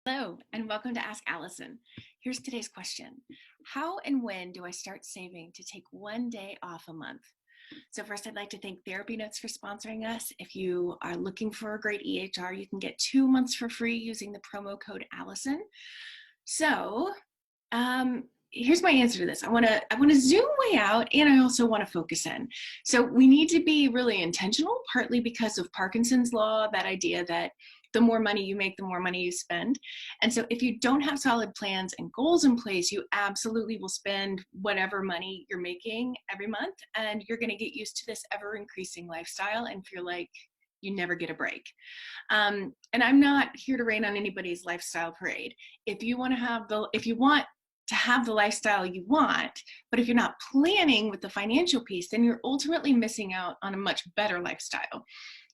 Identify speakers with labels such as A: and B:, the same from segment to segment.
A: Hello, and welcome to Ask Allison. Here's today's question. How and when do I start saving to take one day off a month? So first, I'd like to thank TherapyNotes for sponsoring us. If you are looking for a great EHR, you can get 2 months for free using the promo code Allison. So here's my answer to this. I want to zoom way out, and I also want to focus in. So we need to be really intentional, partly because of Parkinson's Law, that idea that the more money you make, the more money you spend. And so if you don't have solid plans and goals in place, you absolutely will spend whatever money you're making every month, and you're going to get used to this ever increasing lifestyle and feel like you never get a break. And I'm not here to rain on anybody's lifestyle parade. If you want to have the lifestyle you want, but if you're not planning with the financial piece, then you're ultimately missing out on a much better lifestyle.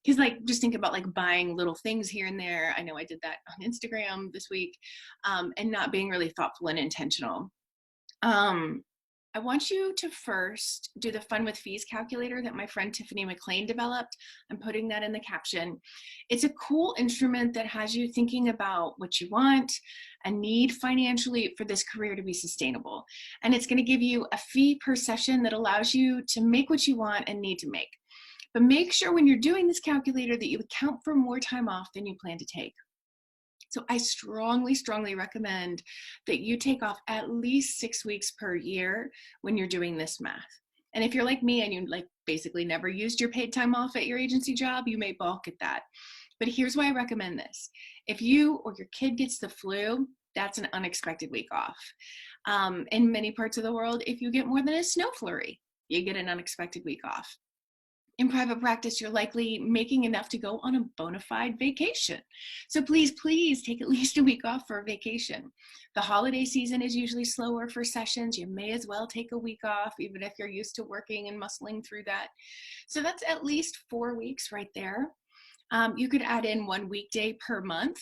A: Because just think about buying little things here and there. I know I did that on Instagram this week, and not being really thoughtful and intentional. I want you to first do the Fun with Fees calculator that my friend Tiffany McLean developed. I'm putting that in the caption. It's a cool instrument that has you thinking about what you want and need financially for this career to be sustainable. And it's going to give you a fee per session that allows you to make what you want and need to make. But make sure when you're doing this calculator that you account for more time off than you plan to take. So I strongly, strongly recommend that you take off at least 6 weeks per year when you're doing this math. And if you're like me and you basically never used your paid time off at your agency job, you may balk at that. But here's why I recommend this. If you or your kid gets the flu, that's an unexpected week off. In many parts of the world, if you get more than a snow flurry, you get an unexpected week off. In private practice, you're likely making enough to go on a bona fide vacation. So please, please take at least a week off for a vacation. The holiday season is usually slower for sessions. You may as well take a week off, even if you're used to working and muscling through that. So that's at least 4 weeks right there. You could add in 1 weekday per month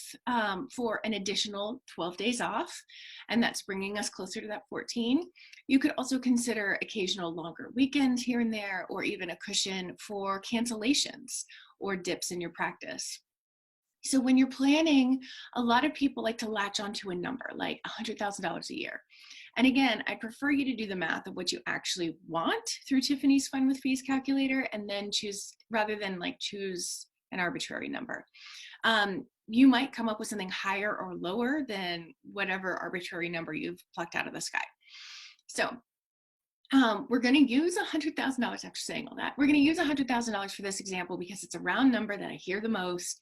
A: for an additional 12 days off, and that's bringing us closer to that 14. You could also consider occasional longer weekends here and there, or even a cushion for cancellations or dips in your practice. So when you're planning, a lot of people like to latch onto a number like $100,000 a year. And again, I prefer you to do the math of what you actually want through Tiffany's Fun with Fees calculator, and then choose, rather than choose an arbitrary number. You might come up with something higher or lower than whatever arbitrary number you've plucked out of the sky. So we're going to use $100,000, after saying all that. We're going to use $100,000 for this example because it's a round number that I hear the most.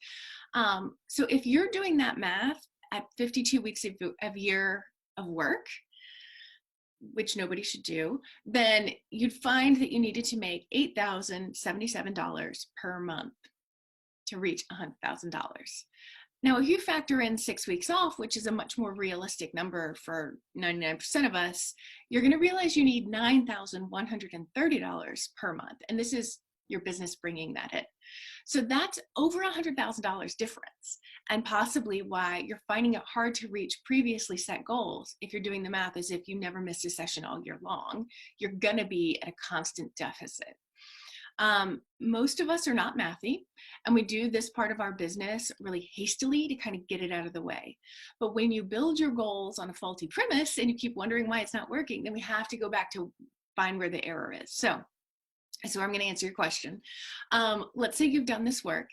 A: So if you're doing that math at 52 weeks of year of work, which nobody should do, then you'd find that you needed to make $8,077 per month to reach $100,000. Now, if you factor in 6 weeks off, which is a much more realistic number for 99% of us, you're going to realize you need $9,130 per month. And this is your business bringing that in. So that's over $100,000 difference, and possibly why you're finding it hard to reach previously set goals. If you're doing the math as if you never missed a session all year long, you're going to be at a constant deficit. Most of us are not mathy, and we do this part of our business really hastily to kind of get it out of the way. But when you build your goals on a faulty premise and you keep wondering why it's not working, then we have to go back to find where the error is. So I'm going to answer your question. Let's say you've done this work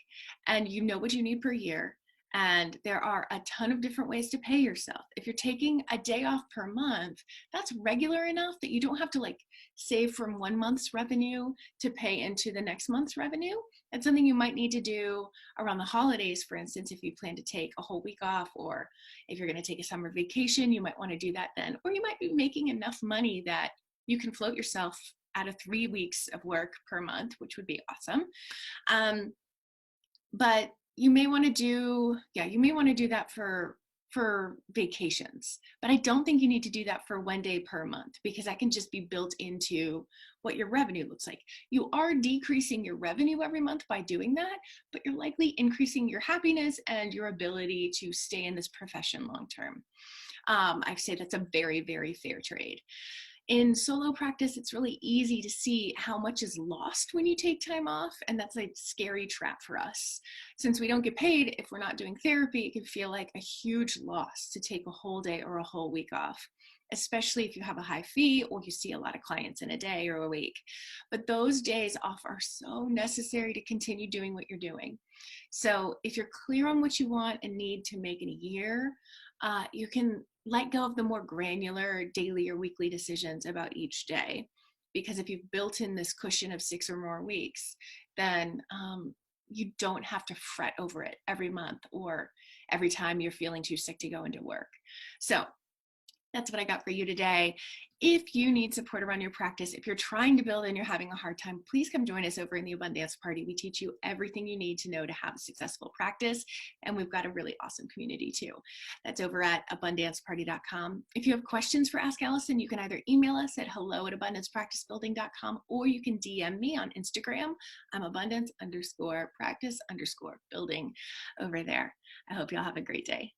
A: and you know what you need per year, and there are a ton of different ways to pay yourself. If you're taking a day off per month, that's regular enough that you don't have to save from 1 month's revenue to pay into the next month's revenue. That's something you might need to do around the holidays, for instance, if you plan to take a whole week off, or if you're going to take a summer vacation, you might want to do that then. Or you might be making enough money that you can float yourself out of 3 weeks of work per month, which would be awesome. But you may want to do that for vacations, but I don't think you need to do that for 1 day per month, because that can just be built into what your revenue looks like. You are decreasing your revenue every month by doing that, but you're likely increasing your happiness and your ability to stay in this profession long term. I say that's a very, very fair trade. In solo practice, it's really easy to see how much is lost when you take time off, and that's a scary trap for us. Since we don't get paid if we're not doing therapy, it can feel like a huge loss to take a whole day or a whole week off, especially if you have a high fee or you see a lot of clients in a day or a week. But those days off are so necessary to continue doing what you're doing. So if you're clear on what you want and need to make in a year, you can let go of the more granular daily or weekly decisions about each day. Because if you've built in this cushion of 6 or more weeks, then you don't have to fret over it every month or every time you're feeling too sick to go into work. So that's what I got for you today. If you need support around your practice, if you're trying to build and you're having a hard time, please come join us over in the Abundance Party. We teach you everything you need to know to have a successful practice, and we've got a really awesome community too. That's over at abundanceparty.com. If you have questions for Ask Allison, you can either email us at hello@abundancepracticebuilding.com, or you can DM me on Instagram. I'm abundance_practice_building over there. I hope y'all have a great day.